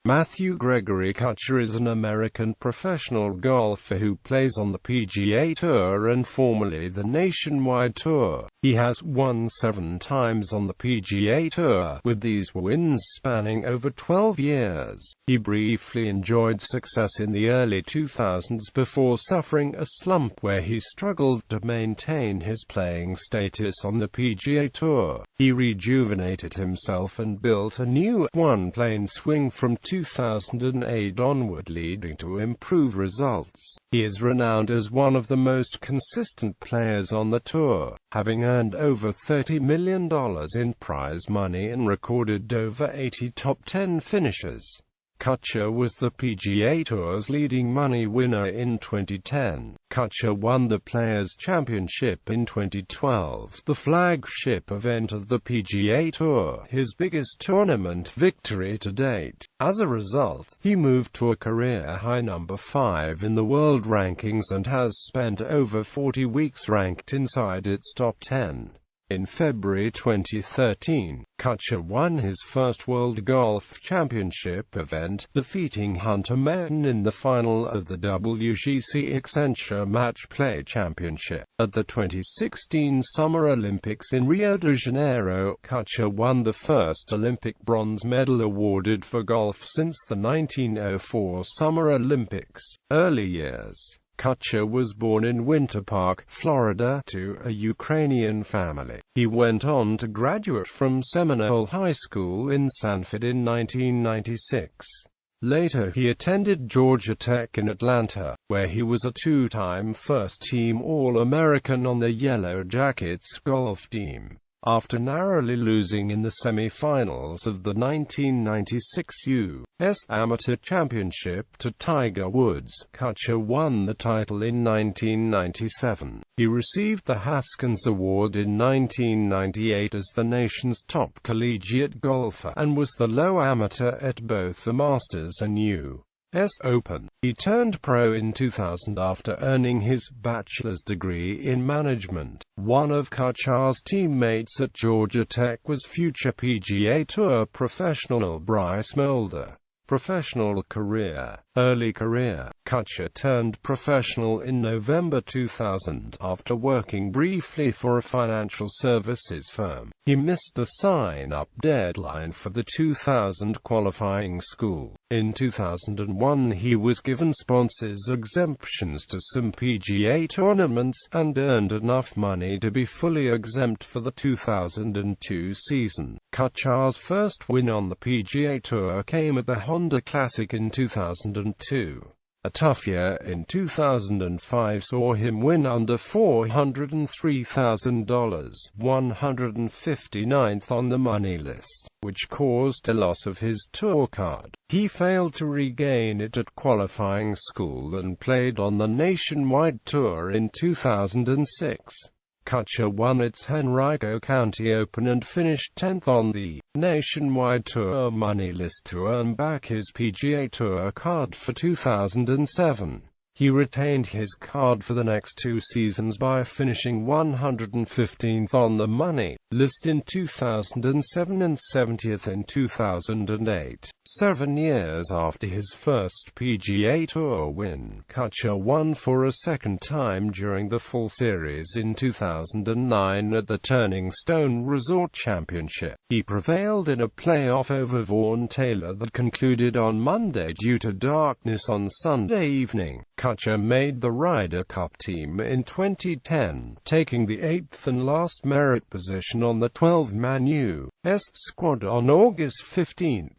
Matthew Gregory Kuchar is an American professional golfer who plays on the PGA Tour and formerly the Nationwide Tour. He has won 7 times on the PGA Tour, with these wins spanning over 12 years. He briefly enjoyed success in the early 2000s before suffering a slump where he struggled to maintain his playing status on the PGA Tour. He rejuvenated himself and built a new, one-plane swing from 2008 onward, leading to improved results. He is renowned as one of the most consistent players on the tour, having earned over $30 million in prize money and recorded over 80 top 10 finishes. Kuchar was the PGA Tour's leading money winner in 2010. Kuchar won the Players' Championship in 2012, the flagship event of the PGA Tour, his biggest tournament victory to date. As a result, he moved to a career-high number 5 in the world rankings and has spent over 40 weeks ranked inside its top 10. In February 2013, Kuchar won his first World Golf Championship event, defeating Hunter Mahon in the final of the WGC Accenture Match Play Championship. At the 2016 Summer Olympics in Rio de Janeiro, Kuchar won the first Olympic bronze medal awarded for golf since the 1904 Summer Olympics. Early years. Kuchar was born in Winter Park, Florida, to a Ukrainian family. He went on to graduate from Seminole High School in Sanford in 1996. Later he attended Georgia Tech in Atlanta, where he was a 2-time first-team All-American on the Yellow Jackets golf team. After narrowly losing in the semi-finals of the 1996 U.S. Amateur Championship to Tiger Woods, Kuchar won the title in 1997. He received the Haskins Award in 1998 as the nation's top collegiate golfer, and was the low amateur at both the Masters and U.S. Open. He turned pro in 2000 after earning his bachelor's degree in management. One of Kuchar's teammates at Georgia Tech was future PGA Tour professional Bryce Mulder. Professional career. Early career. Kuchar turned professional in November 2000 after working briefly for a financial services firm. He missed the sign-up deadline for the 2000 qualifying school. In 2001 he was given sponsors exemptions to some PGA tournaments, and earned enough money to be fully exempt for the 2002 season. Kuchar's first win on the PGA Tour came at the Honda Classic in 2002. A tough year in 2005 saw him win under $403,000, 159th on the money list, which caused a loss of his tour card. He failed to regain it at qualifying school and played on the Nationwide Tour in 2006. Kuchar won its Henrico County Open and finished 10th on the Nationwide Tour money list to earn back his PGA Tour card for 2007. He retained his card for the next 2 seasons by finishing 115th on the money list in 2007 and 70th in 2008. 7 years after his first PGA Tour win, Kuchar won for a second time during the full series in 2009 at the Turning Stone Resort Championship. He prevailed in a playoff over Vaughn Taylor that concluded on Monday due to darkness on Sunday evening. Kuchar made the Ryder Cup team in 2010, taking the 8th and last merit position on the 12-man U.S. squad on August 15.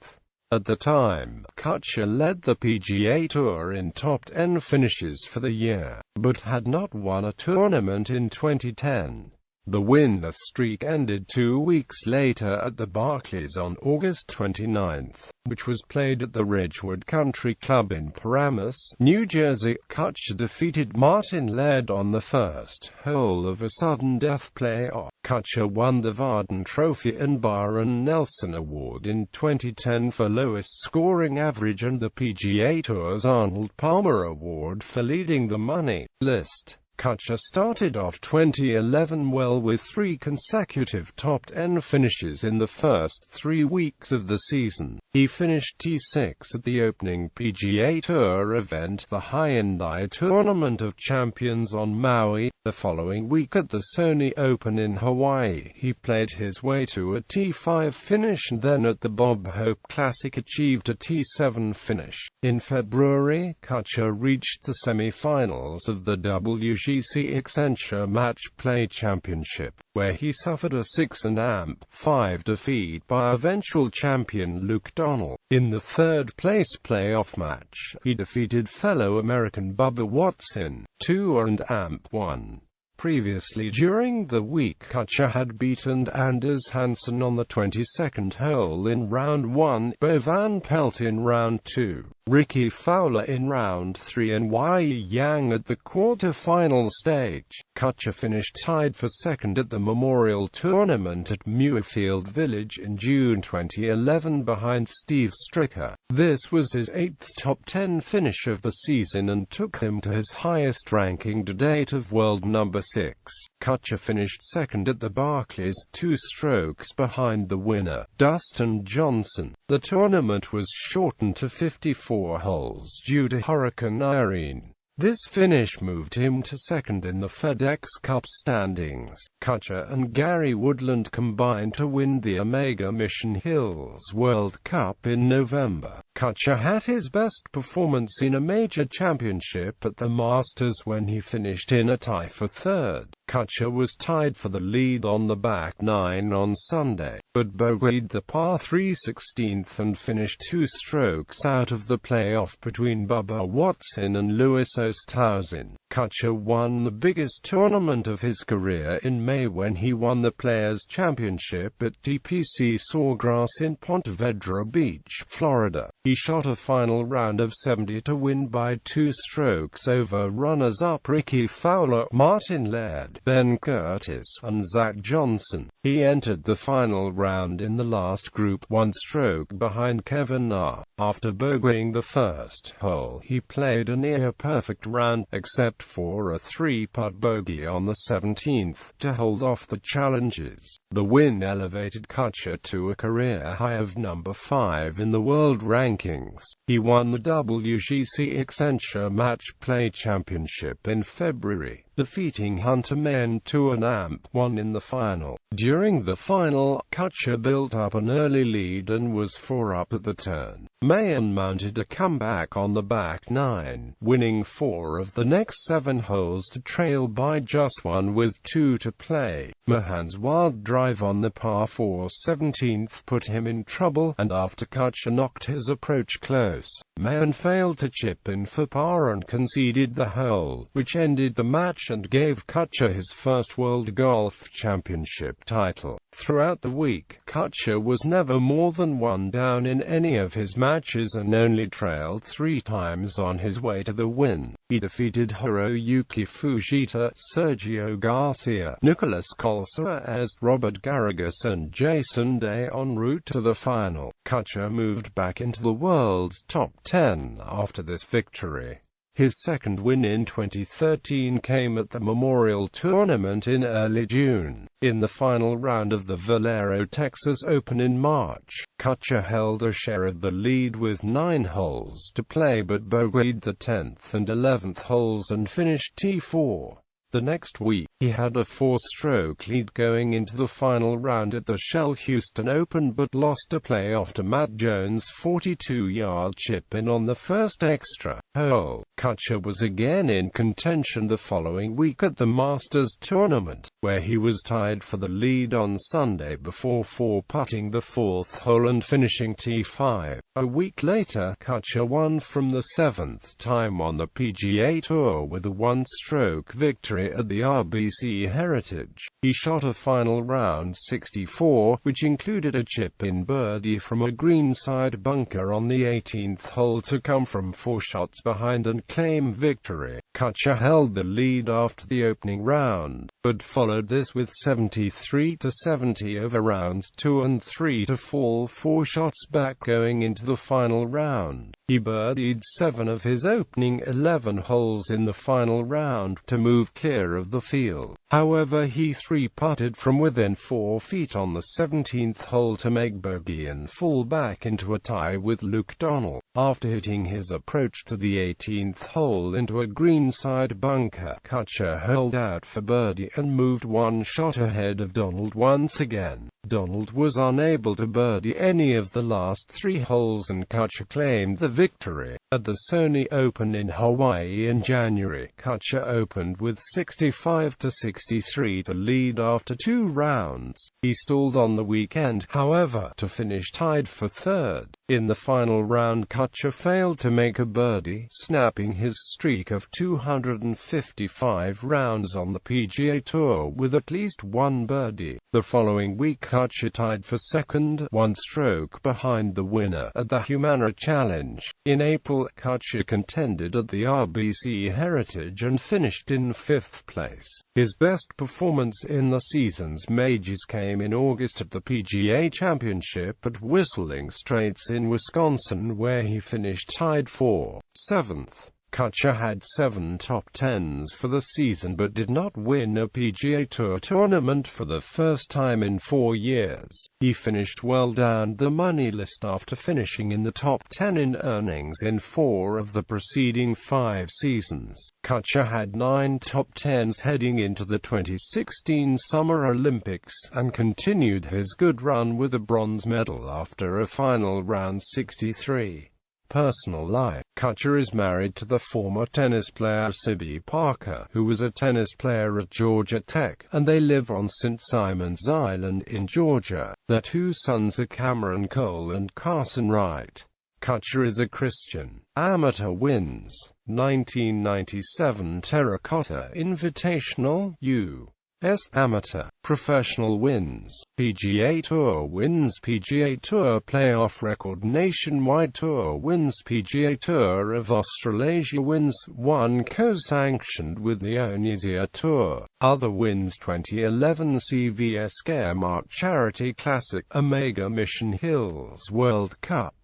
At the time, Kuchar led the PGA Tour in top 10 finishes for the year, but had not won a tournament in 2010. The winless streak ended 2 weeks later at the Barclays on August 29, which was played at the Ridgewood Country Club in Paramus, New Jersey. Kuchar defeated Martin Laird on the first hole of a sudden death playoff. Kuchar won the Varden Trophy and Byron Nelson Award in 2010 for lowest scoring average and the PGA Tour's Arnold Palmer Award for leading the money list. Kuchar started off 2011 well with 3 consecutive top 10 finishes in the first 3 weeks of the season. He finished T6 at the opening PGA Tour event, the Hyundai Tournament of Champions on Maui. The following week at the Sony Open in Hawaii, he played his way to a T5 finish and then at the Bob Hope Classic achieved a T7 finish. In February, Kuchar reached the semi-finals of the WGC Accenture Match Play Championship, where he suffered a 6-5 defeat by eventual champion Luke Donald. In the third-place playoff match, he defeated fellow American Bubba Watson, 2-1. Previously during the week, Kuchar had beaten Anders Hansen on the 22nd hole in round 1, Bo Van Pelt in round 2, Ricky Fowler in round 3 and Wei Yang at the quarter-final stage. Kuchar finished tied for second at the Memorial Tournament at Muirfield Village in June 2011 behind Steve Stricker. This was his 8th top 10 finish of the season and took him to his highest ranking to date of world number 6. Kuchar finished second at the Barclays, 2 strokes behind the winner, Dustin Johnson. The tournament was shortened to 54 holes due to Hurricane Irene. This finish moved him to second in the FedEx Cup standings. Kuchar and Gary Woodland combined to win the Omega Mission Hills World Cup in November. Kuchar had his best performance in a major championship at the Masters when he finished in a tie for third. Kuchar was tied for the lead on the back nine on Sunday, but bogeyed the par 3 16th and finished 2 strokes out of the playoff between Bubba Watson and Louis Oosthuizen. Kuchar won the biggest tournament of his career in May when he won the Players' Championship at TPC Sawgrass in Ponte Vedra Beach, Florida. He shot a final round of 70 to win by 2 strokes over runners-up Ricky Fowler, Martin Laird, Ben Curtis, and Zach Johnson. He entered the final round in the last group, 1 stroke behind Kevin Na. After bogeying the first hole, he played a near-perfect round, except for a 3-putt bogey on the 17th, to hold off the challenges. The win elevated Kuchar to a career high of number 5 in the world rankings. He won the WGC Accenture Match Play Championship in February, defeating Hunter Mahan 2-1 in the final. During the final, Kuchar built up an early lead and was 4 up at the turn. Mahan mounted a comeback on the back nine, winning 4 of the next 7 holes to trail by just 1 with 2 to play. Mahan's wild drive on the par 4 17th put him in trouble, and after Kuchar knocked his approach close, Mahan failed to chip in for par and conceded the hole, which ended the match and gave Kuchar his first World Golf Championship title. Throughout the week, Kuchar was never more than 1 down in any of his matches and only trailed 3 times on his way to the win. He defeated Hiroyuki Fujita, Sergio Garcia, Nicolas Colsaez, Robert Garrigus and Jason Day en route to the final. Kuchar moved back into the world's top 10 after this victory. His second win in 2013 came at the Memorial Tournament in early June. In the final round of the Valero Texas Open in March, Kuchar held a share of the lead with 9 holes to play but bogeyed the 10th and 11th holes and finished T4. The next week, he had a 4-stroke lead going into the final round at the Shell Houston Open but lost a playoff to Matt Jones' 42-yard chip-in on the first extra hole. Kuchar was again in contention the following week at the Masters Tournament, where he was tied for the lead on Sunday before 4-putting the 4th hole and finishing T5. A week later, Kuchar won from the 7th time on the PGA Tour with a 1-stroke victory at the RBC Heritage. He shot a final round 64, which included a chip-in birdie from a greenside bunker on the 18th hole to come from 4 shots behind and claim victory. Kuchar held the lead after the opening round, but followed this with 73-70 over rounds 2 and 3 to fall 4 shots back going into the final round. He birdied 7 of his opening 11 holes in the final round to move clear of the field. However, he three-putted from within 4 feet on the 17th hole to make bogey and fall back into a tie with Bluedogtn. After hitting his approach to the 18th hole into a greenside bunker, Kuchar held out for birdie and moved 1 shot ahead of Donald once again. Donald was unable to birdie any of the last 3 holes and Kuchar claimed the victory. At the Sony Open in Hawaii in January, Kuchar opened with 65-63 to lead after 2 rounds. He stalled on the weekend, however, to finish tied for third. In the final round, Kuchar failed to make a birdie, snapping his streak of 255 rounds on the PGA Tour with at least 1 birdie. The following week, Kuchar tied for second, 1 stroke behind the winner at the Humana Challenge. In April, Kuchar contended at the RBC Heritage and finished in 5th place. His best performance in the season's majors came in August at the PGA Championship at Whistling Straits in Wisconsin, where he finished tied for 7th. Kuchar had 7 top 10s for the season but did not win a PGA Tour tournament for the first time in 4 years. He finished well down the money list after finishing in the top 10 in earnings in 4 of the preceding 5 seasons. Kuchar had 9 top 10s heading into the 2016 Summer Olympics, and continued his good run with a bronze medal after a final round 63. Personal life. Kuchar is married to the former tennis player Sibby Parker, who was a tennis player at Georgia Tech, and they live on St. Simon's Island in Georgia. Their 2 sons are Cameron Cole and Carson Wright. Kuchar is a Christian. Amateur wins: 1997 Terracotta Invitational, U.S. Amateur. Professional wins: PGA Tour wins, PGA Tour playoff record, Nationwide Tour wins, PGA Tour of Australasia wins, 1 co-sanctioned with the Onward Tour. Other wins: 2011 CVS Caremark Charity Classic, Omega Mission Hills World Cup,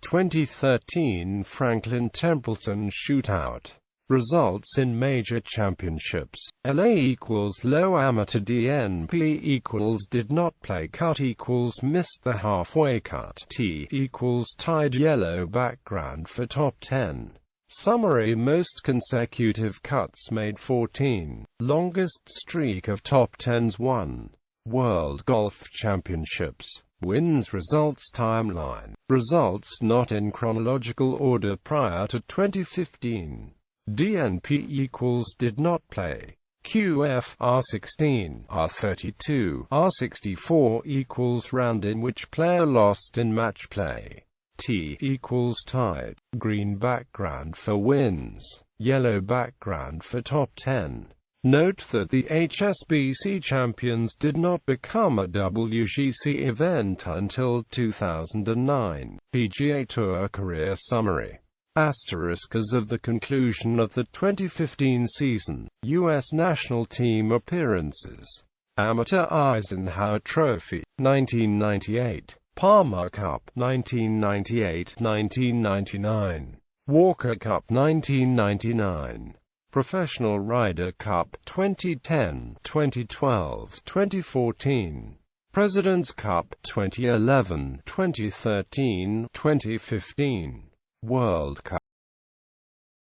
2013 Franklin Templeton Shootout. Results in major championships: LA equals low amateur, DNP equals did not play, cut equals missed the halfway cut, T equals tied, yellow background for top 10. Summary: most consecutive cuts made 14. Longest streak of top 10s 1. World Golf Championships. Wins. Results timeline. Results not in chronological order prior to 2015. DNP equals did not play. QF R16, R32, R64 equals round in which player lost in match play. T equals tied. Green background for wins, yellow background for top 10. Note that the HSBC Champions did not become a WGC event until 2009. PGA Tour career summary. Asterisk: as of the conclusion of the 2015 season, U.S. national team appearances. Amateur Eisenhower Trophy, 1998. Palmer Cup, 1998-1999. Walker Cup, 1999. Professional Ryder Cup, 2010, 2012, 2014. President's Cup, 2011, 2013, 2015. World Cup.